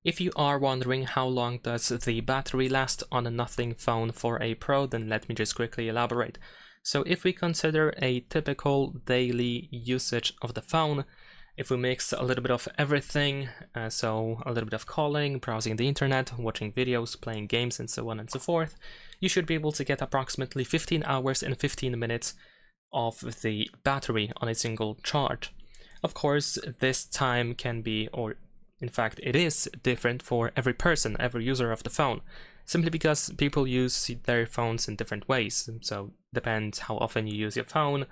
If you are wondering how long does the battery last on a Nothing phone for a Pro, then let me just quickly elaborate. So if we consider a typical daily usage of the phone, if we mix a little bit of everything, so a little bit of calling, browsing the internet, watching videos, playing games, and so on and so forth, you should be able to get approximately 15 hours and 15 minutes of the battery on a single charge. Of course, this time can be, or in fact, it is different for every person, every user of the phone, simply because people use their phones in different ways. So depends how often you use your phone,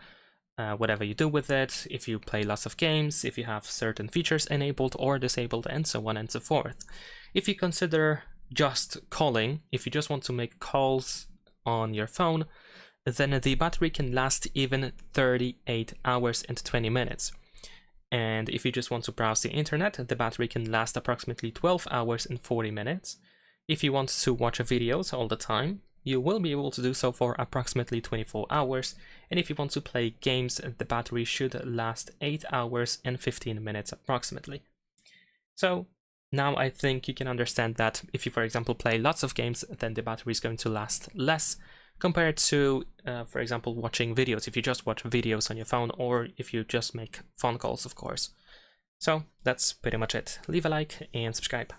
whatever you do with it, if you play lots of games, if you have certain features enabled or disabled, and so on and so forth. If you consider just calling, if you just want to make calls on your phone, then the battery can last even 38 hours and 20 minutes. And if you just want to browse the internet, the battery can last approximately 12 hours and 40 minutes. If you want to watch videos all the time, you will be able to do so for approximately 24 hours. And if you want to play games, the battery should last 8 hours and 15 minutes approximately. So now I think you can understand that if you, for example, play lots of games, then the battery is going to last less compared to, for example, watching videos, if you just watch videos on your phone, or if you just make phone calls, of course. So that's pretty much it. Leave a like and subscribe.